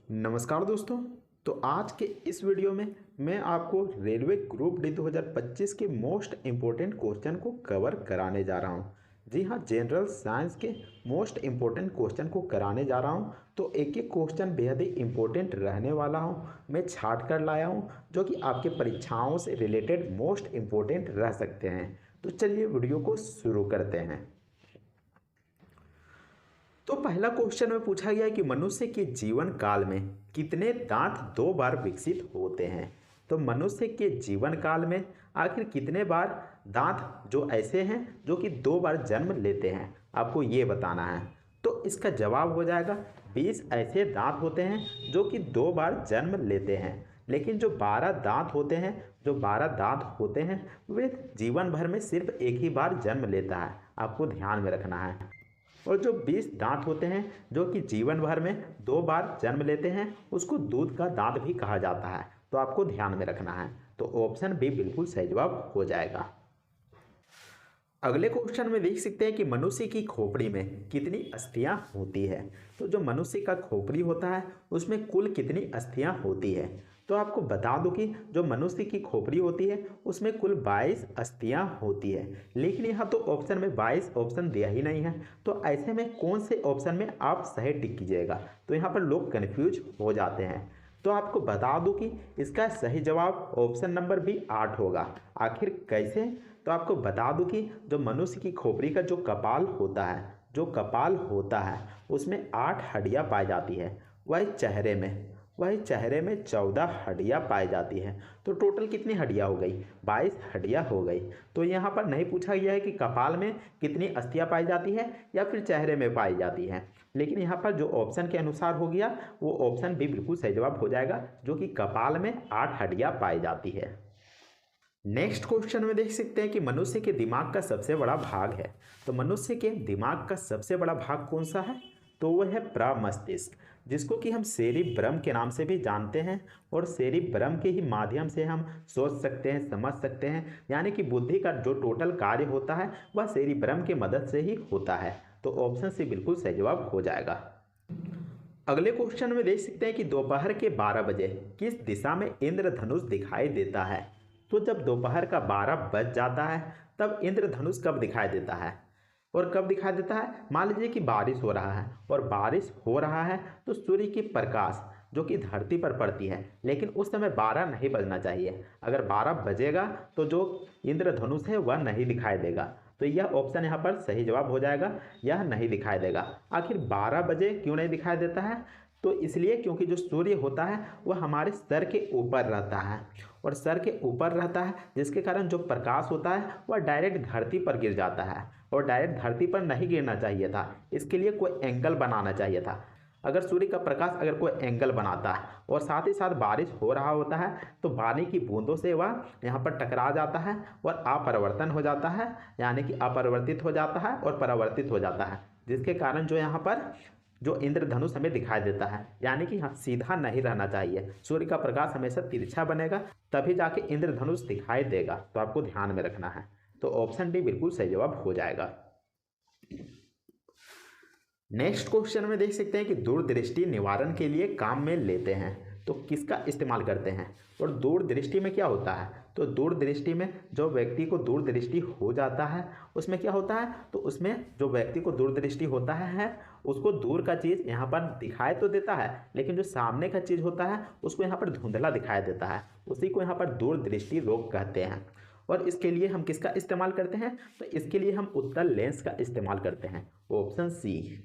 नमस्कार दोस्तों। तो आज के इस वीडियो में मैं आपको रेलवे ग्रुप डी 2025 के मोस्ट इम्पोर्टेंट क्वेश्चन को कवर कराने जा रहा हूँ। जी हाँ, जनरल साइंस के मोस्ट इम्पोर्टेंट क्वेश्चन को कराने जा रहा हूँ। तो एक एक क्वेश्चन बेहद ही इम्पोर्टेंट रहने वाला हूँ, मैं छाट कर लाया हूँ, जो कि आपके परीक्षाओं से रिलेटेड मोस्ट इम्पोर्टेंट रह सकते हैं। तो चलिए वीडियो को शुरू करते हैं। तो पहला क्वेश्चन में पूछा गया है कि मनुष्य के जीवन काल में कितने दांत दो बार विकसित होते हैं। तो मनुष्य के जीवन काल में आखिर कितने बार दांत जो ऐसे हैं जो कि दो बार जन्म लेते हैं, आपको ये बताना है। तो इसका जवाब हो जाएगा 20 ऐसे दांत होते हैं जो कि दो बार जन्म लेते हैं। लेकिन जो 12 दांत होते हैं, वे जीवन भर में सिर्फ एक ही बार जन्म लेता है, आपको ध्यान में रखना है। और जो 20 दांत होते हैं जो कि जीवन भर में दो बार जन्म लेते हैं, उसको दूध का दांत भी कहा जाता है, तो आपको ध्यान में रखना है। तो ऑप्शन बी बिल्कुल सही जवाब हो जाएगा। अगले क्वेश्चन में देख सकते हैं कि मनुष्य की खोपड़ी में कितनी अस्थियां होती है। तो जो मनुष्य का खोपड़ी होता है उसमें कुल कितनी अस्थियां होती है। तो आपको बता दूं कि जो मनुष्य की खोपड़ी होती है उसमें कुल 22 अस्थियां होती है। लेकिन यहाँ तो ऑप्शन में 22 ऑप्शन दिया ही नहीं है, तो ऐसे में कौन से ऑप्शन में आप सही टिक कीजिएगा। तो यहाँ पर लोग कन्फ्यूज हो जाते हैं। तो आपको बता दूं कि इसका सही जवाब ऑप्शन नंबर बी 8 होगा। आखिर कैसे? तो आपको बता दूं कि जो मनुष्य की खोपड़ी का जो कपाल होता है उसमें 8 हड्डियां पाई जाती है। वही चेहरे में 14 हड्डियां पाई जाती है। तो टोटल कितनी हड्डियां हो गई? 22 हड्डियां हो गई। तो यहाँ पर नहीं पूछा गया है कि कपाल में कितनी अस्थियां पाई जाती है या फिर चेहरे में पाई जाती है। लेकिन यहाँ पर जो ऑप्शन के अनुसार हो गया वो ऑप्शन भी बिल्कुल सही जवाब हो जाएगा, जो कि कपाल में 8 हड्डियां पाई जाती है। नेक्स्ट क्वेश्चन में देख सकते हैं कि मनुष्य के दिमाग का सबसे बड़ा भाग है। तो मनुष्य के दिमाग का सबसे बड़ा भाग कौन सा है? तो वह है प्रमस्तिष्क, जिसको कि हम सेरिब्रम के नाम से भी जानते हैं। और सेरिब्रम के ही माध्यम से हम सोच सकते हैं, समझ सकते हैं, यानी कि बुद्धि का जो टोटल कार्य होता है वह सेरिब्रम की मदद से ही होता है। तो ऑप्शन सी बिल्कुल सही जवाब हो जाएगा। अगले क्वेश्चन में देख सकते हैं कि दोपहर के 12 बजे किस दिशा में इंद्रधनुष दिखाई देता है। तो जब दोपहर का 12 बज जाता है तब इंद्रधनुष कब दिखाई देता है? और कब दिखाई देता है? मान लीजिए कि बारिश हो रहा है, और बारिश हो रहा है तो सूर्य की प्रकाश जो कि धरती पर पड़ती है, लेकिन उस समय 12 नहीं बजना चाहिए। अगर 12 बजेगा तो जो इंद्रधनुष है वह नहीं दिखाई देगा। तो यह ऑप्शन यहाँ पर सही जवाब हो जाएगा, यह नहीं दिखाई देगा। आखिर 12 बजे क्यों नहीं दिखाई देता है? तो इसलिए क्योंकि जो सूर्य होता है वह हमारे सर के ऊपर रहता है, और सर के ऊपर रहता है जिसके कारण जो प्रकाश होता है वह डायरेक्ट धरती पर गिर जाता है, और डायरेक्ट धरती पर नहीं गिरना चाहिए था। इसके लिए कोई एंगल बनाना चाहिए था। अगर सूर्य का प्रकाश अगर कोई एंगल बनाता है और साथ ही साथ बारिश हो रहा होता है तो पानी की बूंदों से वह यहाँ पर टकरा जाता है और अपरिवर्तन हो जाता है, यानी कि अपरिवर्तित हो जाता है और परावर्तित हो जाता है, जिसके कारण जो यहाँ पर जो इंद्रधनुष हमें दिखाई देता है, यानी कि सीधा नहीं रहना चाहिए। सूर्य का प्रकाश हमेशा तिरछा बनेगा, तभी जाके इंद्रधनुष दिखाई देगा। तो आपको ध्यान में रखना है। तो ऑप्शन डी बिल्कुल सही जवाब हो जाएगा। नेक्स्ट क्वेश्चन में देख सकते हैं कि दूरदृष्टि निवारण के लिए काम में लेते हैं, तो किसका इस्तेमाल करते हैं। और दूरदृष्टि में क्या होता है? तो दूरदृष्टि में जो व्यक्ति को दूरदृष्टि हो जाता है उसमें क्या होता है? तो उसमें जो व्यक्ति को दूरदृष्टि होता है उसको दूर का चीज़ यहाँ पर दिखाई तो देता है, लेकिन जो सामने का चीज़ होता है उसको यहाँ पर धुंधला दिखाई देता है। उसी को यहाँ पर दूरदृष्टि रोग कहते हैं। और इसके लिए हम किसका इस्तेमाल करते हैं? तो इसके लिए हम उत्तल लेंस का इस्तेमाल करते हैं, ऑप्शन सी।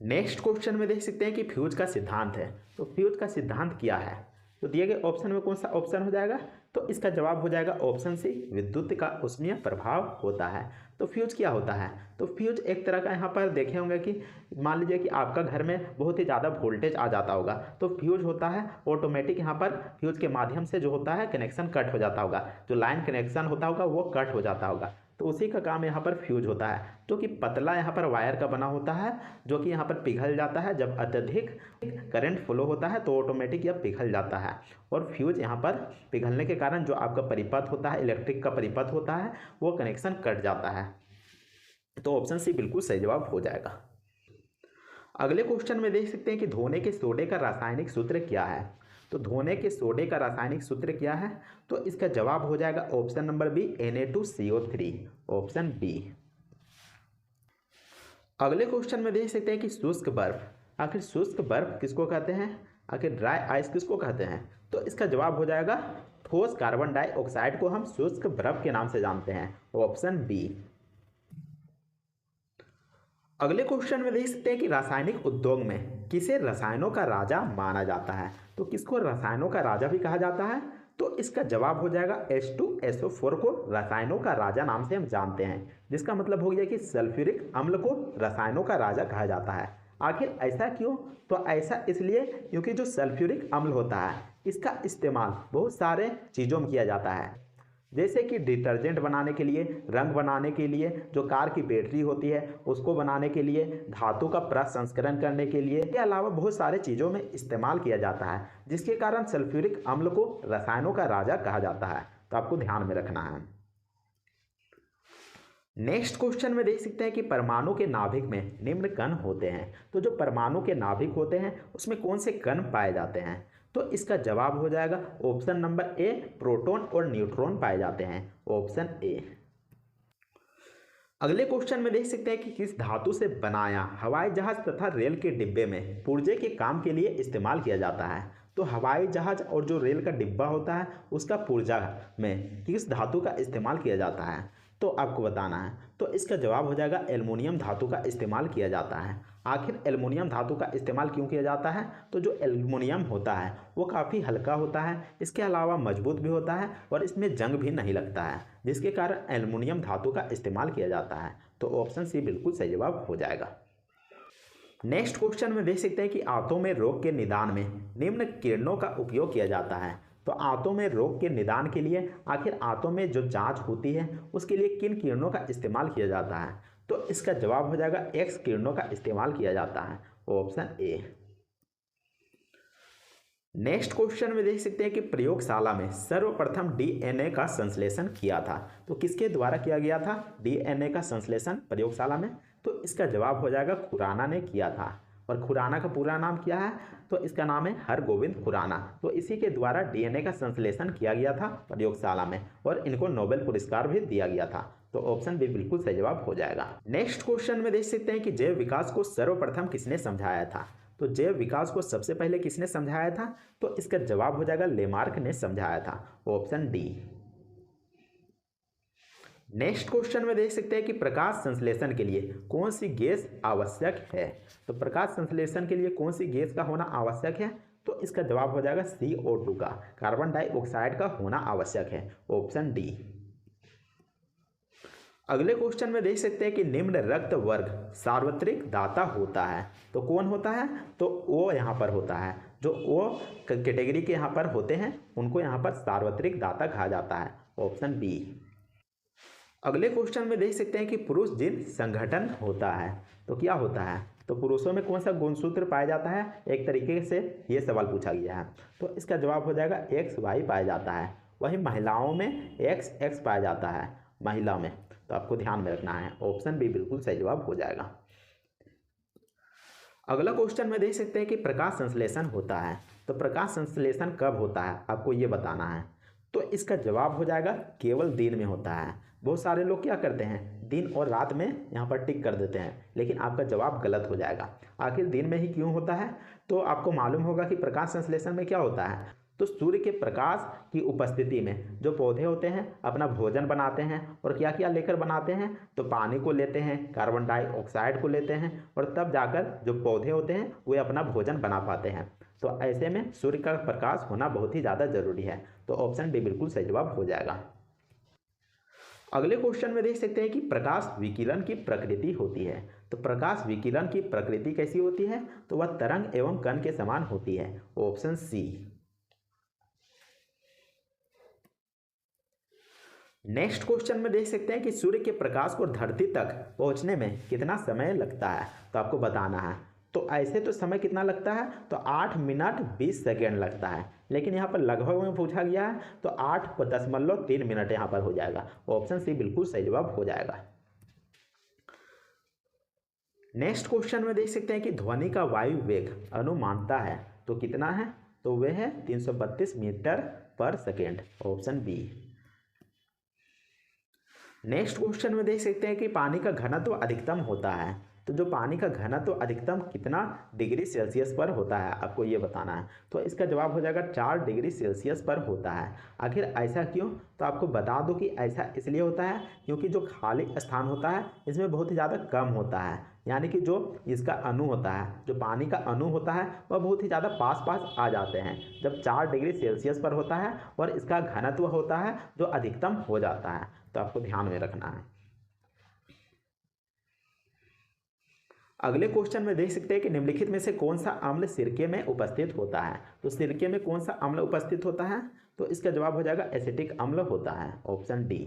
नेक्स्ट क्वेश्चन में देख सकते हैं कि फ्यूज का सिद्धांत है। तो फ्यूज का सिद्धांत क्या है? तो दिए गए ऑप्शन में कौन सा ऑप्शन हो जाएगा? तो इसका जवाब हो जाएगा ऑप्शन सी, विद्युत का उष्मीय प्रभाव होता है। तो फ्यूज क्या होता है? तो फ्यूज एक तरह का यहाँ पर देखे होंगे कि मान लीजिए कि आपका घर में बहुत ही ज़्यादा वोल्टेज आ जाता होगा, तो फ्यूज होता है ऑटोमेटिक, यहाँ पर फ्यूज के माध्यम से जो होता है कनेक्शन कट हो जाता होगा, जो लाइन कनेक्शन होता होगा वो कट हो जाता होगा। तो उसी का काम यहाँ पर फ्यूज होता है, जो कि पतला यहाँ पर वायर का बना होता है, जो कि यहाँ पर पिघल जाता है। जब अत्यधिक करंट फ्लो होता है तो ऑटोमेटिक यह पिघल जाता है, और फ्यूज यहाँ पर पिघलने के कारण जो आपका परिपथ होता है, इलेक्ट्रिक का परिपथ होता है, वो कनेक्शन कट जाता है। तो ऑप्शन सी बिल्कुल सही जवाब हो जाएगा। अगले क्वेश्चन में देख सकते हैं कि धोने के सोडे का रासायनिक सूत्र क्या है। तो धोने के सोडे का रासायनिक सूत्र क्या है, तो इसका जवाब हो जाएगा option number B Na2CO3, option B. अगले क्वेश्चन में देख सकते हैं कि शुष्क बर्फ, आखिर शुष्क बर्फ किसको कहते हैं, आखिर ड्राई आइस किसको कहते हैं, तो इसका जवाब हो जाएगा ठोस कार्बन डाइऑक्साइड को हम शुष्क बर्फ के नाम से जानते हैं, ऑप्शन बी। अगले क्वेश्चन में देख सकते हैं कि रासायनिक उद्योग में किसे रसायनों का राजा माना जाता है। तो किसको रसायनों का राजा भी कहा जाता है, तो इसका जवाब हो जाएगा H2SO4 को रसायनों का राजा नाम से हम जानते हैं, जिसका मतलब हो गया कि सल्फ्यूरिक अम्ल को रसायनों का राजा कहा जाता है। आखिर ऐसा क्यों, तो ऐसा इसलिए क्योंकि जो सल्फ्यूरिक अम्ल होता है इसका इस्तेमाल बहुत सारे चीज़ों में किया जाता है, जैसे कि डिटर्जेंट बनाने के लिए, रंग बनाने के लिए, जो कार की बैटरी होती है उसको बनाने के लिए, धातु का प्रसंस्करण करने के लिए, के अलावा बहुत सारे चीज़ों में इस्तेमाल किया जाता है, जिसके कारण सल्फ्यूरिक अम्ल को रसायनों का राजा कहा जाता है। तो आपको ध्यान में रखना है। नेक्स्ट क्वेश्चन में देख सकते हैं कि परमाणु के नाभिक में निम्न कण होते हैं। तो जो परमाणु के नाभिक होते हैं उसमें कौन से कण पाए जाते हैं, तो इसका जवाब हो जाएगा ऑप्शन नंबर ए, प्रोटॉन और न्यूट्रॉन पाए जाते हैं, ऑप्शन ए। अगले क्वेश्चन में देख सकते हैं कि किस धातु से बनाया हवाई जहाज तथा रेल के डिब्बे में पुर्जे के काम के लिए इस्तेमाल किया जाता है। तो हवाई जहाज और जो रेल का डिब्बा होता है उसका पुर्जा में किस धातु का इस्तेमाल किया जाता है, तो आपको बताना है। तो इसका जवाब हो जाएगा एल्युमिनियम धातु का इस्तेमाल किया जाता है। आखिर एल्युमिनियम धातु का इस्तेमाल क्यों किया जाता है, तो जो एल्युमिनियम होता है वो काफ़ी हल्का होता है, इसके अलावा मजबूत भी होता है और इसमें जंग भी नहीं लगता है, जिसके कारण एल्युमिनियम धातु का इस्तेमाल किया जाता है। तो ऑप्शन सी बिल्कुल सही जवाब हो जाएगा। नेक्स्ट क्वेश्चन में देख सकते हैं कि आंतों में रोग के निदान में निम्न किरणों का उपयोग किया जाता है। तो आंतों में रोग के निदान के लिए आखिर आंतों में जो जांच होती है उसके लिए किन किरणों का इस्तेमाल किया जाता है, तो इसका जवाब हो जाएगा एक्स किरणों का इस्तेमाल किया जाता है, ऑप्शन ए। नेक्स्ट क्वेश्चन में देख सकते हैं कि प्रयोगशाला में सर्वप्रथम डीएनए का संश्लेषण किया था। तो किसके द्वारा किया गया था डीएनए का संश्लेषण प्रयोगशाला में, तो इसका जवाब हो जाएगा खुराना ने किया था। और खुराना का पूरा नाम क्या है, तो इसका नाम है हरगोविंद खुराना। तो इसी के द्वारा डीएनए का संश्लेषण किया गया था प्रयोगशाला में और इनको नोबेल पुरस्कार भी दिया गया था। तो ऑप्शन बी बिल्कुल सही जवाब हो जाएगा। नेक्स्ट क्वेश्चन में देख सकते हैं कि जैव विकास को सर्वप्रथम किसने समझाया था। तो जैव विकास को सबसे पहले किसने समझाया था, तो इसका जवाब हो जाएगा लेमार्क ने समझाया था, ऑप्शन डी। नेक्स्ट क्वेश्चन में देख सकते हैं कि प्रकाश संश्लेषण के लिए कौन सी गैस आवश्यक है। तो प्रकाश संश्लेषण के लिए कौन सी गैस का होना आवश्यक है, तो इसका जवाब हो जाएगा CO2 का, कार्बन डाइऑक्साइड का होना आवश्यक है, ऑप्शन डी। अगले क्वेश्चन में देख सकते हैं कि निम्न रक्त वर्ग सार्वत्रिक दाता होता है। तो कौन होता है, तो ओ यहाँ पर होता है, जो ओ कैटेगरी के यहाँ पर होते हैं उनको यहाँ पर सार्वत्रिक दाता कहा जाता है, ऑप्शन बी। अगले क्वेश्चन में देख सकते हैं कि पुरुष जिन संगठन होता है, तो क्या होता है, तो पुरुषों में कौन सा गुणसूत्र पाया जाता है, एक तरीके से ये सवाल पूछा गया है। तो इसका जवाब हो जाएगा XY पाया जाता है। वहीं महिलाओं में XX पाया जाता है महिला में, तो आपको ध्यान में रखना है, ऑप्शन बी बिल्कुल सही जवाब हो जाएगा। अगला क्वेश्चन में देख सकते हैं कि प्रकाश संश्लेषण होता है। तो प्रकाश संश्लेषण कब होता है आपको ये बताना है। तो इसका जवाब हो जाएगा केवल दिन में होता है। बहुत सारे लोग क्या करते हैं दिन और रात में यहाँ पर टिक कर देते हैं, लेकिन आपका जवाब गलत हो जाएगा। आखिर दिन में ही क्यों होता है, तो आपको मालूम होगा कि प्रकाश संश्लेषण में क्या होता है, तो सूर्य के प्रकाश की उपस्थिति में जो पौधे होते हैं अपना भोजन बनाते हैं, और क्या क्या लेकर बनाते हैं, तो पानी को लेते हैं, कार्बन डाइऑक्साइड को लेते हैं, और तब जाकर जो पौधे होते हैं वे अपना भोजन बना पाते हैं। तो ऐसे में सूर्य का प्रकाश होना बहुत ही ज़्यादा जरूरी है। तो ऑप्शन डी बिल्कुल सही जवाब हो जाएगा। अगले क्वेश्चन में देख सकते हैं कि प्रकाश विकिरण की प्रकृति होती है। तो प्रकाश विकिरण की प्रकृति कैसी होती है, तो वह तरंग एवं कण के समान होती है, ऑप्शन सी। नेक्स्ट क्वेश्चन में देख सकते हैं कि सूर्य के प्रकाश को धरती तक पहुंचने में कितना समय लगता है, तो आपको बताना है। तो ऐसे तो समय कितना लगता है, तो 8 मिनट 20 सेकेंड लगता है, लेकिन यहाँ पर लगभग में पूछा गया है तो 8.3 मिनट यहाँ पर हो जाएगा, ऑप्शन सी बिल्कुल सही जवाब हो जाएगा। नेक्स्ट क्वेश्चन में देख सकते हैं कि ध्वनि का वायु वेग अनुमानता है तो कितना है, तो वह है 332 metre per second, option B. Next question में देख सकते हैं कि पानी का घनत्व अधिकतम होता है, तो जो पानी का घनत्व अधिकतम कितना डिग्री सेल्सियस पर होता है आपको ये बताना है। तो इसका जवाब हो जाएगा 4 डिग्री सेल्सियस पर होता है। आखिर ऐसा क्यों, तो आपको बता दो कि ऐसा इसलिए होता है क्योंकि जो खाली स्थान होता है इसमें बहुत ही ज़्यादा कम होता है, यानी कि जो इसका अणु होता है, जो पानी का अणु होता है वह बहुत ही ज़्यादा पास पास आ जाते हैं जब 4 डिग्री सेल्सियस पर होता है और इसका घनत्व होता है जो अधिकतम हो जाता है। तो आपको ध्यान में रखना है। अगले क्वेश्चन में देख सकते हैं कि निम्नलिखित में से कौन सा अम्ल सिरके में उपस्थित होता है, तो सिरके में कौन सा अम्ल उपस्थित होता है, तो इसका जवाब हो जाएगा एसिटिक अम्ल होता है, ऑप्शन डी।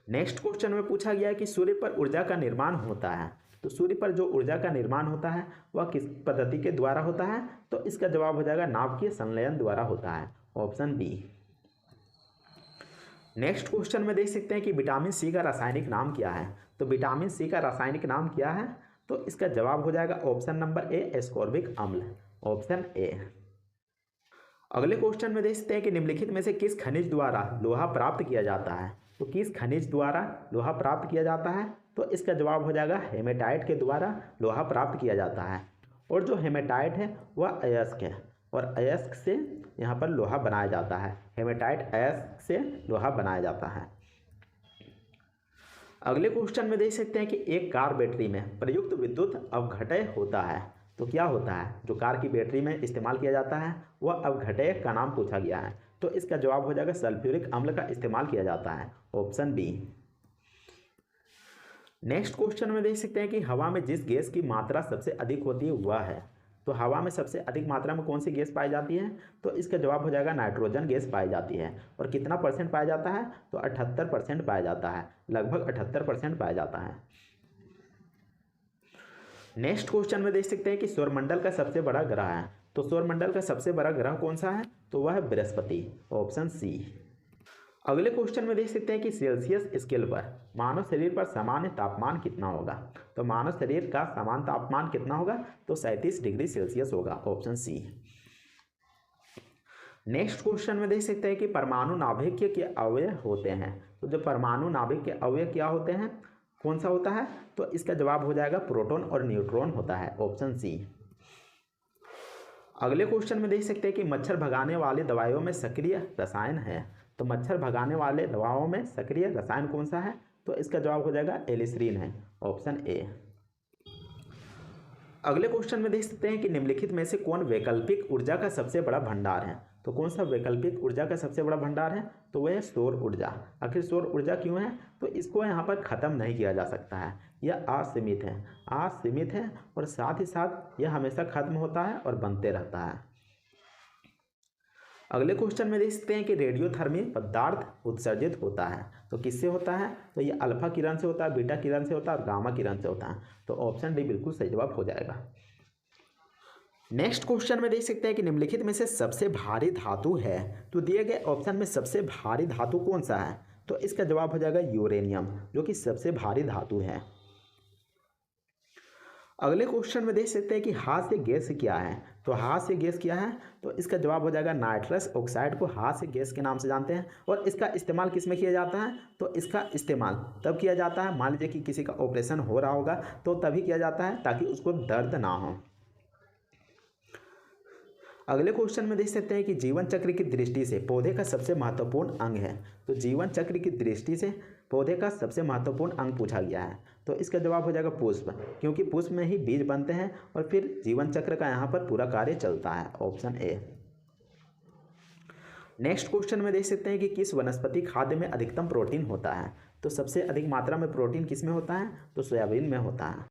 नेक्स्ट क्वेश्चन में पूछा गया है कि सूर्य पर ऊर्जा का निर्माण होता है, तो सूर्य पर जो ऊर्जा का निर्माण होता है वह किस पद्धति के द्वारा होता है, तो इसका जवाब हो जाएगा नाभिकीय संलयन द्वारा होता है, ऑप्शन बी। नेक्स्ट क्वेश्चन में देख सकते हैं कि विटामिन सी का रासायनिक नाम क्या है, तो विटामिन सी का रासायनिक नाम क्या है, तो इसका जवाब हो जाएगा ऑप्शन नंबर ए एस्कॉर्बिक अम्ल, ऑप्शन ए। अगले क्वेश्चन में देख सकते हैं कि निम्नलिखित में से किस खनिज द्वारा लोहा प्राप्त किया जाता है, तो किस खनिज द्वारा लोहा प्राप्त किया जाता है, तो इसका जवाब हो जाएगा हेमेटाइट के द्वारा लोहा प्राप्त किया जाता है। और जो हेमेटाइट है वह अयस्क है और अयस्क से यहाँ पर लोहा बनाया जाता है, हेमेटाइट अयस्क से लोहा बनाया जाता है। अगले क्वेश्चन में देख सकते हैं कि एक कार बैटरी में प्रयुक्त विद्युत अवघटय होता है, तो क्या होता है, जो कार की बैटरी में इस्तेमाल किया जाता है वह अवघटय का नाम पूछा गया है, तो इसका जवाब हो जाएगा सल्फ्यूरिक अम्ल का इस्तेमाल किया जाता है, ऑप्शन बी। नेक्स्ट क्वेश्चन में देख सकते हैं कि हवा में जिस गैस की मात्रा सबसे अधिक होती है वह है, तो हवा में सबसे अधिक मात्रा में कौन सी गैस पाई जाती है, तो इसका जवाब हो जाएगा नाइट्रोजन गैस पाई जाती है। और कितना परसेंट पाया जाता है, तो 78% पाया जाता है, लगभग 78% पाया जाता है। नेक्स्ट क्वेश्चन में देख सकते हैं कि सौरमंडल का सबसे बड़ा ग्रह है, तो सौरमंडल का सबसे बड़ा ग्रह कौन सा है, तो वह है बृहस्पति, ऑप्शन सी। अगले क्वेश्चन में देख सकते हैं कि सेल्सियस स्केल पर मानव शरीर पर सामान्य तापमान कितना होगा, तो मानव शरीर का सामान्य तापमान कितना होगा, तो 37 डिग्री सेल्सियस होगा, ऑप्शन सी। नेक्स्ट क्वेश्चन में देख सकते हैं कि परमाणु नाभिक के अवयव होते हैं, तो जो परमाणु नाभिक के अवयव क्या होते हैं, कौन सा होता है, तो इसका जवाब हो जाएगा प्रोटॉन और न्यूट्रॉन होता है, ऑप्शन सी। अगले क्वेश्चन में देख सकते हैं कि मच्छर भगाने वाली दवाइयों में सक्रिय रसायन है, तो मच्छर भगाने वाले दवाओं में सक्रिय रसायन कौन सा है, तो इसका जवाब हो जाएगा एलिसरीन है, ऑप्शन ए। अगले क्वेश्चन में देख सकते हैं कि निम्नलिखित में से कौन वैकल्पिक ऊर्जा का सबसे बड़ा भंडार है, तो कौन सा वैकल्पिक ऊर्जा का सबसे बड़ा भंडार है, तो वह है सौर ऊर्जा। आखिर सौर ऊर्जा क्यों है, तो इसको यहाँ पर ख़त्म नहीं किया जा सकता है, यह असीमित है, असीमित है और साथ ही साथ यह हमेशा खत्म होता है और बनते रहता है। अगले क्वेश्चन में देख सकते हैं कि रेडियोधर्मी पदार्थ उत्सर्जित होता है, तो किससे होता है, तो ये अल्फा किरण से होता है, बीटा किरण से होता है और गामा किरण से होता है, तो ऑप्शन डी बिल्कुल सही जवाब हो जाएगा। नेक्स्ट क्वेश्चन में देख सकते हैं कि निम्नलिखित में से सबसे भारी धातु है, तो दिए गए ऑप्शन में सबसे भारी धातु कौन सा है, तो इसका जवाब हो जाएगा यूरेनियम, जो कि सबसे भारी धातु है। अगले क्वेश्चन में देख सकते हैं कि हास्य गैस क्या है, तो हास्य गैस क्या है, तो इसका जवाब हो जाएगा नाइट्रस ऑक्साइड को हास्य गैस के नाम से जानते हैं। और इसका इस्तेमाल किस में किया जाता है, तो इसका इस्तेमाल तब किया जाता है, मान लीजिए कि किसी का ऑपरेशन हो रहा होगा तो तभी किया जाता है ताकि उसको दर्द ना हो। अगले क्वेश्चन में देख सकते हैं कि जीवन चक्र की दृष्टि से पौधे का सबसे महत्वपूर्ण अंग है, तो जीवन चक्र की दृष्टि से पौधे का सबसे महत्वपूर्ण अंग पूछा गया है, तो इसका जवाब हो जाएगा पुष्प, क्योंकि पुष्प में ही बीज बनते हैं और फिर जीवन चक्र का यहाँ पर पूरा कार्य चलता है, ऑप्शन ए। नेक्स्ट क्वेश्चन में देख सकते हैं कि किस वनस्पति खाद्य में अधिकतम प्रोटीन होता है, तो सबसे अधिक मात्रा में प्रोटीन किस में होता है, तो सोयाबीन में होता है।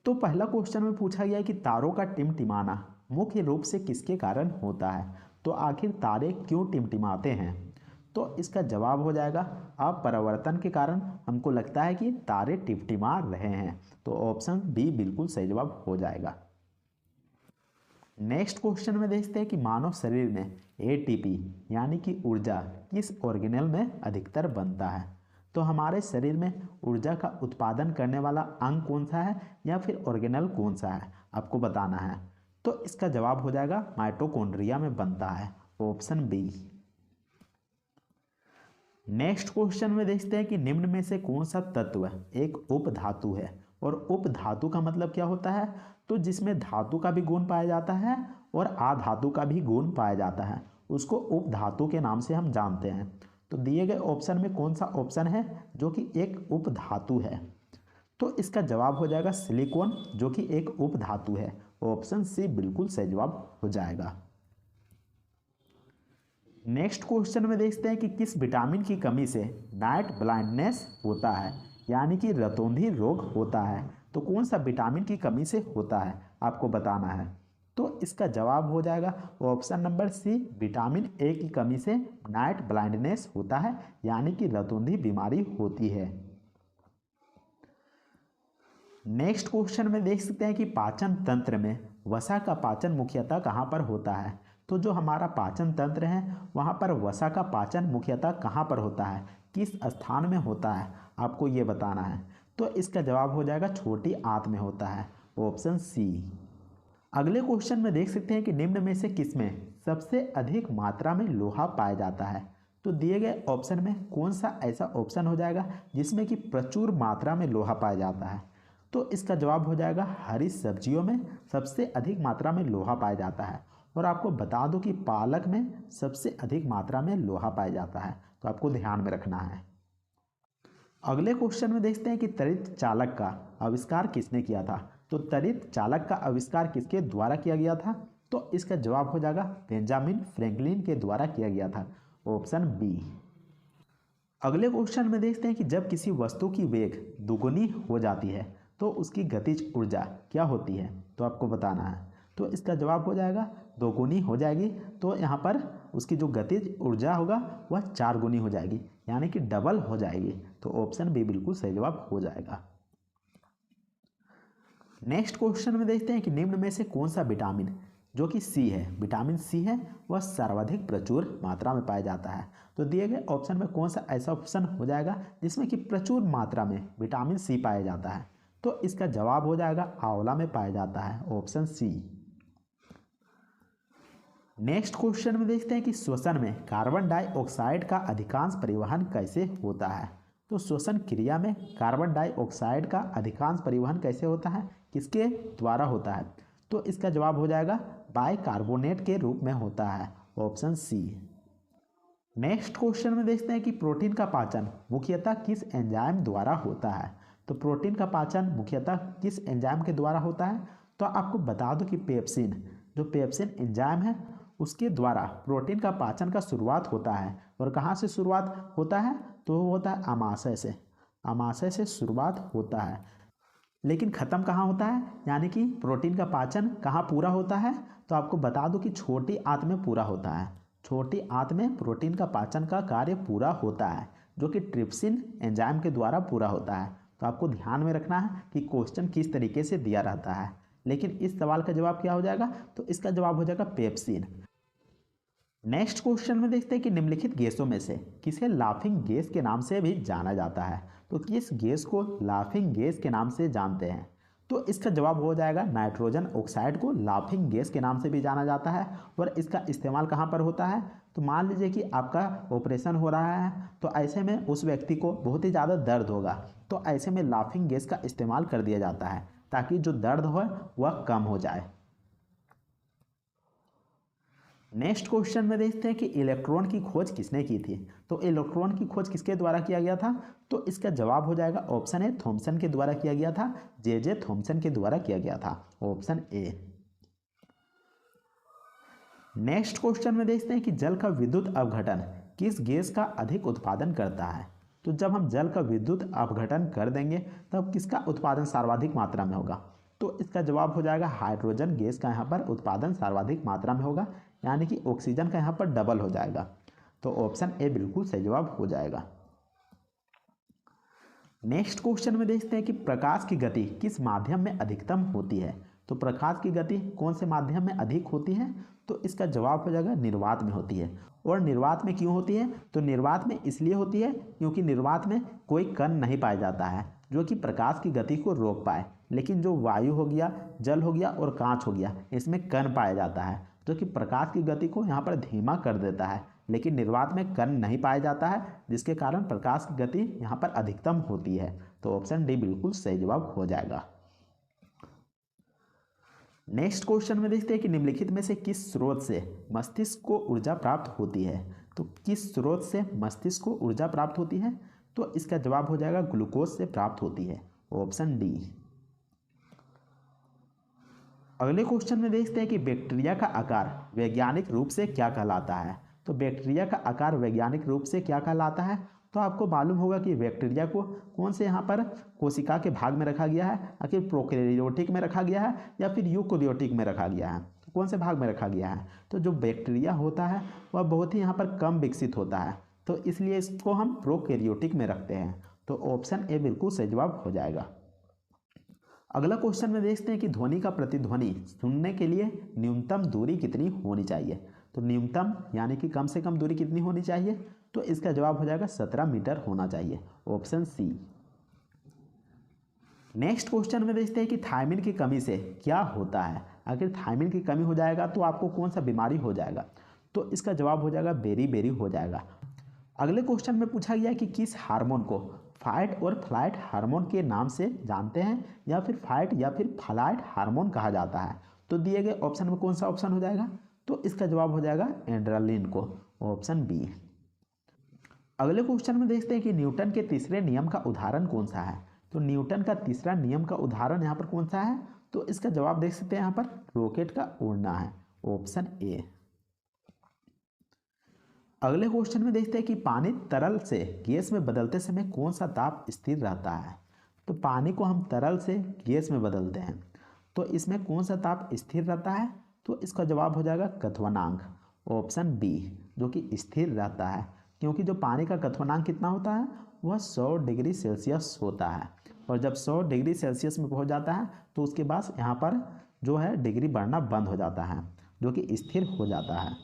तो पहला क्वेश्चन में पूछा गया है कि तारों का टिमटिमाना मुख्य रूप से किसके कारण होता है, तो आखिर तारे क्यों टिमटिमाते हैं, तो इसका जवाब हो जाएगा अपरावर्तन के कारण हमको लगता है कि तारे टिमटिमा रहे हैं, तो ऑप्शन बी बिल्कुल सही जवाब हो जाएगा। नेक्स्ट क्वेश्चन में देखते हैं कि मानव शरीर में एटीपी यानी कि ऊर्जा किस ऑर्गेनेल में अधिकतर बनता है, तो तो हमारे शरीर में ऊर्जा का उत्पादन करने वाला अंग कौन सा है या फिर ऑर्गेनल कौन सा है, आपको बताना है। तो इसका जवाब हो जाएगा माइटोकॉन्ड्रिया में बनता है, ऑप्शन बी। नेक्स्ट क्वेश्चन में देखते हैं कि निम्न में से कौन सा तत्व एक उपधातु है। और उपधातु का मतलब क्या होता है, तो जिसमें धातु का भी गुण पाया जाता है और अधातु का भी गुण पाया जाता है, उसको उपधातु के नाम से हम जानते हैं। तो दिए गए ऑप्शन में कौन सा ऑप्शन है जो कि एक उपधातु है, तो इसका जवाब हो जाएगा सिलिकॉन, जो कि एक उपधातु है। ऑप्शन सी बिल्कुल सही जवाब हो जाएगा। नेक्स्ट क्वेश्चन में देखते हैं कि किस विटामिन की कमी से नाइट ब्लाइंडनेस होता है, यानी कि रतौंधी रोग होता है। तो कौन सा विटामिन की कमी से होता है, आपको बताना है। तो इसका जवाब हो जाएगा option number C, vitamin A की कमी से नाइट ब्लाइंडनेस होता है, यानी कि रतौंधी बीमारी होती है। नेक्स्ट क्वेश्चन में देख सकते हैं कि पाचन तंत्र में वसा का पाचन मुख्यतः कहाँ पर होता है। तो जो हमारा पाचन तंत्र है वहाँ पर वसा का पाचन मुख्यतः कहाँ पर होता है, किस स्थान में होता है, आपको ये बताना है। तो इसका जवाब हो जाएगा छोटी आंत में होता है, ऑप्शन सी। अगले क्वेश्चन में देख सकते हैं कि निम्न में से किसमें सबसे अधिक मात्रा में लोहा पाया जाता है। तो दिए गए ऑप्शन में कौन सा ऐसा ऑप्शन हो जाएगा जिसमें कि प्रचुर मात्रा में लोहा पाया जाता है। तो इसका जवाब हो जाएगा हरी सब्जियों में सबसे अधिक मात्रा में लोहा पाया जाता है। और आपको बता दूं कि पालक में सबसे अधिक मात्रा में लोहा पाया जाता है, तो आपको ध्यान में रखना है। अगले क्वेश्चन में देखते हैं कि त्वरित चालक का आविष्कार किसने किया था। तो त्वरित चालक का आविष्कार किसके द्वारा किया गया था, तो इसका जवाब हो जाएगा बेंजामिन फ्रैंकलिन के द्वारा किया गया था, ऑप्शन बी। अगले क्वेश्चन में देखते हैं कि जब किसी वस्तु की वेग दुगुनी हो जाती है तो उसकी गतिज ऊर्जा क्या होती है, तो आपको बताना है। तो इसका जवाब हो जाएगा दोगुनी हो जाएगी, तो यहाँ पर उसकी जो गतिज ऊर्जा होगा वह 4 गुनी हो जाएगी, यानी कि डबल हो जाएगी। तो ऑप्शन बी बिल्कुल सही जवाब हो जाएगा। नेक्स्ट क्वेश्चन में देखते हैं कि निम्न में से कौन सा विटामिन जो कि सी है, विटामिन सी है, वह सर्वाधिक प्रचुर मात्रा में पाया जाता है। तो दिए गए ऑप्शन में कौन सा ऐसा ऑप्शन हो जाएगा जिसमें कि प्रचुर मात्रा में विटामिन सी पाया जाता है। तो इसका जवाब हो जाएगा आंवला में पाया जाता है, ऑप्शन सी। नेक्स्ट क्वेश्चन में देखते हैं कि श्वसन में कार्बन डाइऑक्साइड का अधिकांश परिवहन कैसे होता है। तो श्वसन क्रिया में कार्बन डाइऑक्साइड का अधिकांश परिवहन कैसे होता है, किसके द्वारा होता है। तो इसका जवाब हो जाएगा बाइकार्बोनेट के रूप में होता है, ऑप्शन सी। नेक्स्ट क्वेश्चन में देखते हैं कि प्रोटीन का पाचन मुख्यतः किस एंजाइम द्वारा होता है। तो प्रोटीन का पाचन मुख्यतः किस एंजाइम के द्वारा होता है। तो आपको बता दो कि पेप्सिन, जो पेप्सिन एंजाइम है उसके द्वारा प्रोटीन का पाचन का शुरुआत होता है। और कहाँ से शुरुआत होता है, तो वो होता है आमाशय से, आमाशय से शुरुआत होता है। लेकिन ख़त्म कहाँ होता है, यानी कि प्रोटीन का पाचन कहाँ पूरा होता है। तो आपको बता दूं कि छोटी आंत में पूरा होता है, छोटी आंत में प्रोटीन का पाचन का कार्य पूरा होता है, जो कि ट्रिप्सिन एंजाइम के द्वारा पूरा होता है। तो आपको ध्यान में रखना है कि क्वेश्चन किस तरीके से दिया रहता है। लेकिन इस सवाल का जवाब क्या हो जाएगा, तो इसका जवाब हो जाएगा पेप्सिन। नेक्स्ट क्वेश्चन में देखते हैं कि निम्नलिखित गैसों में से किसे लाफिंग गैस के नाम से भी जाना जाता है। तो किस गैस को लाफिंग गैस के नाम से जानते हैं। तो इसका जवाब हो जाएगा नाइट्रोजन ऑक्साइड को लाफिंग गैस के नाम से भी जाना जाता है। और इसका इस्तेमाल कहाँ पर होता है, तो मान लीजिए कि आपका ऑपरेशन हो रहा है, तो ऐसे में उस व्यक्ति को बहुत ही ज़्यादा दर्द होगा, तो ऐसे में लाफिंग गैस का इस्तेमाल कर दिया जाता है ताकि जो दर्द हो वह कम हो जाए। नेक्स्ट क्वेश्चन में देखते हैं कि इलेक्ट्रॉन की खोज किसने की थी। तो इलेक्ट्रॉन की खोज किसके द्वारा किया गया था। तो इसका जवाब हो जाएगा ऑप्शन ए, थॉमसन के द्वारा किया गया था, जे थॉमसन के द्वारा किया गया था, ऑप्शन ए। नेक्स्ट क्वेश्चन में देखते हैं कि जल का विद्युत अपघटन किस गैस का अधिक उत्पादन करता है। तो जब हम जल का विद्युत अपघटन कर देंगे तब किसका उत्पादन सर्वाधिक मात्रा में होगा। तो इसका जवाब हो जाएगा हाइड्रोजन गैस का यहाँ पर उत्पादन सर्वाधिक मात्रा में होगा, यानी कि ऑक्सीजन का यहाँ पर डबल हो जाएगा। तो ऑप्शन ए बिल्कुल सही जवाब हो जाएगा। नेक्स्ट क्वेश्चन में देखते हैं कि प्रकाश की गति किस माध्यम में अधिकतम होती है। तो प्रकाश की गति कौन से माध्यम में अधिक होती है। तो इसका जवाब हो जाएगा निर्वात में होती है, और निर्वात में क्यों होती है? तो निर्वात में इसलिए होती है क्योंकि निर्वात में कोई कण नहीं पाया जाता है जो कि प्रकाश की गति को रोक पाए, लेकिन जो वायु हो गया, जल हो गया और कांच हो गया, इसमें कण पाया जाता है जो कि प्रकाश की गति को यहाँ पर धीमा कर देता है, लेकिन निर्वात में कण नहीं पाया जाता है, जिसके कारण प्रकाश की गति यहाँ पर अधिकतम होती है। तो ऑप्शन डी बिल्कुल सही जवाब हो जाएगा। नेक्स्ट क्वेश्चन में देखते हैं कि निम्नलिखित में से किस स्रोत से मस्तिष्क को ऊर्जा प्राप्त होती है? तो किस स्रोत से मस्तिष्क को ऊर्जा प्राप्त होती है? तो इसका जवाब हो जाएगा ग्लूकोज से प्राप्त होती है, ऑप्शन डी। अगले क्वेश्चन में देखते हैं कि बैक्टीरिया का आकार वैज्ञानिक रूप से क्या कहलाता है? तो बैक्टीरिया का आकार वैज्ञानिक रूप से क्या कहलाता है? तो आपको मालूम होगा कि बैक्टीरिया को कौन से यहाँ पर कोशिका के भाग में रखा गया है, आखिर प्रोकैरियोटिक में रखा गया है या फिर यूकैरियोटिक में रखा गया है? तो कौन से भाग में रखा गया है? तो जो बैक्टीरिया होता है वह बहुत ही यहाँ पर कम विकसित होता है, तो इसलिए इसको हम प्रोकैरियोटिक में रखते हैं। तो ऑप्शन ए बिल्कुल सही जवाब हो जाएगा। अगला क्वेश्चन में देखते हैं कि ध्वनि का प्रतिध्वनि सुनने के लिए न्यूनतम दूरी कितनी होनी चाहिए? तो न्यूनतम यानी कि कम से कम दूरी कितनी होनी चाहिए? तो इसका जवाब हो जाएगा 17 मीटर होना चाहिए, ऑप्शन सी। नेक्स्ट क्वेश्चन में देखते हैं कि थायमिन की कमी से क्या होता है? अगर थायमिन की कमी हो जाएगा तो आपको कौन सा बीमारी हो जाएगा? तो इसका जवाब हो जाएगा बेरी हो जाएगा। अगले क्वेश्चन में पूछा गया कि किस हार्मोन को फाइट और फ्लाइट हार्मोन के नाम से जानते हैं, या फिर फाइट या फिर फ्लाइट हार्मोन कहा जाता है? तो दिए गए ऑप्शन में कौन सा ऑप्शन हो जाएगा? तो इसका जवाब हो जाएगा एड्रेनलिन को, ऑप्शन बी। अगले क्वेश्चन में देखते हैं कि न्यूटन के तीसरे नियम का उदाहरण कौन सा है? तो न्यूटन का तीसरा नियम का उदाहरण यहाँ पर कौन सा है? तो इसका जवाब देख सकते हैं यहाँ पर रॉकेट का उड़ना है, ऑप्शन ए। अगले क्वेश्चन में देखते हैं कि पानी तरल से गैस में बदलते समय कौन सा ताप स्थिर रहता है? तो पानी को हम तरल से गैस में बदलते हैं, तो इसमें कौन सा ताप स्थिर रहता है? तो इसका जवाब हो जाएगा क्वथनांक, ऑप्शन बी, जो कि स्थिर रहता है, क्योंकि जो पानी का क्वथनांक कितना होता है वह 100 डिग्री सेल्सियस होता है, और जब 100 डिग्री सेल्सियस में पहुंच जाता है तो उसके बाद यहाँ पर जो है डिग्री बढ़ना बंद हो जाता है, जो कि स्थिर हो जाता है।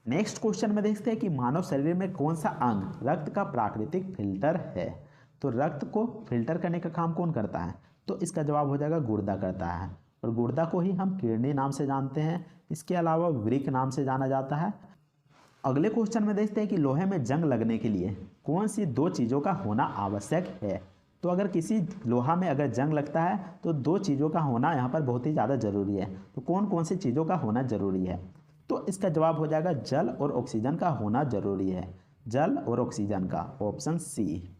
नेक्स्ट क्वेश्चन में देखते हैं कि मानव शरीर में कौन सा अंग रक्त का प्राकृतिक फिल्टर है? तो रक्त को फिल्टर करने का काम कौन करता है? तो इसका जवाब हो जाएगा गुर्दा करता है, और गुर्दा को ही हम किडनी नाम से जानते हैं, इसके अलावा वृक्क नाम से जाना जाता है। अगले क्वेश्चन में देखते हैं कि लोहे में जंग लगने के लिए कौन सी दो चीज़ों का होना आवश्यक है? तो अगर किसी लोहा में अगर जंग लगता है तो दो चीज़ों का होना यहाँ पर बहुत ही ज़्यादा ज़रूरी है। तो कौन कौन सी चीज़ों का होना ज़रूरी है? तो इसका जवाब हो जाएगा जल और ऑक्सीजन का होना जरूरी है, जल और ऑक्सीजन का, ऑप्शन सी।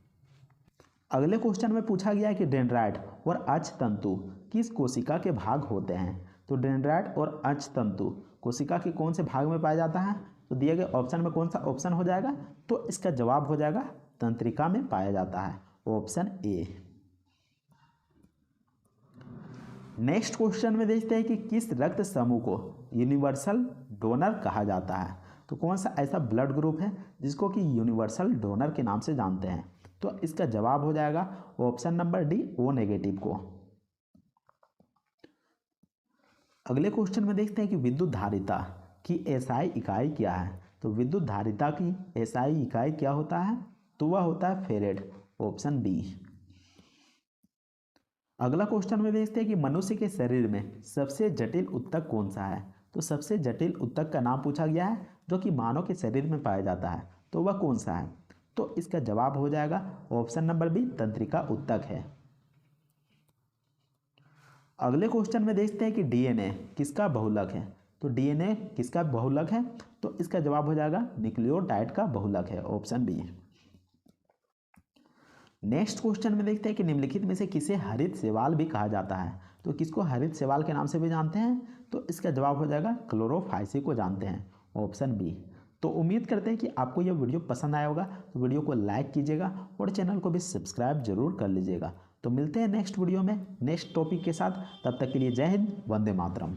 अगले क्वेश्चन में पूछा गया है कि डेंड्राइट और अक्षतंतु किस कोशिका के भाग होते हैं? तो डेंड्राइट और अक्षतंतु कोशिका के कौन से भाग में पाया जाता है? तो दिए गए ऑप्शन में कौन सा ऑप्शन हो जाएगा? तो इसका जवाब हो जाएगा तंत्रिका में पाया जाता है, ऑप्शन ए। नेक्स्ट क्वेश्चन में देखते हैं कि किस रक्त समूह को यूनिवर्सल डोनर कहा जाता है? तो कौन सा ऐसा ब्लड ग्रुप है जिसको कि यूनिवर्सल डोनर के नाम से जानते हैं? तो इसका जवाब हो जाएगा option number D, O negative को। अगले क्वेश्चन में देखते हैं कि विद्युत धारिता की एसआई इकाई क्या है? तो विद्युत धारिता की एसआई इकाई क्या होता है? तो वह होता है फेरेड, ऑप्शन बी। अगला क्वेश्चन में देखते हैं कि मनुष्य के शरीर में सबसे जटिल ऊतक कौन सा है? तो सबसे जटिल ऊतक का नाम पूछा गया है जो कि मानव के शरीर में पाया जाता है, तो वह कौन सा है? तो इसका जवाब हो जाएगा ऑप्शन नंबर बी, तंत्रिका ऊतक है। अगले क्वेश्चन में देखते हैं कि डीएनए किसका बहुलक है? तो डीएनए किसका बहुलक है? तो इसका जवाब हो जाएगा न्यूक्लियोटाइड का बहुलक है, ऑप्शन बी। नेक्स्ट क्वेश्चन में देखते हैं कि निम्नलिखित में से किसे हरित शैवाल भी कहा जाता है? तो किसको हरित शैवाल के नाम से भी जानते हैं? तो इसका जवाब हो जाएगा क्लोरोफाइसी को जानते हैं, ऑप्शन बी। तो उम्मीद करते हैं कि आपको यह वीडियो पसंद आया होगा, तो वीडियो को लाइक कीजिएगा और चैनल को भी सब्सक्राइब जरूर कर लीजिएगा। तो मिलते हैं नेक्स्ट वीडियो में नेक्स्ट टॉपिक के साथ, तब तक के लिए जय हिंद, वंदे मातरम।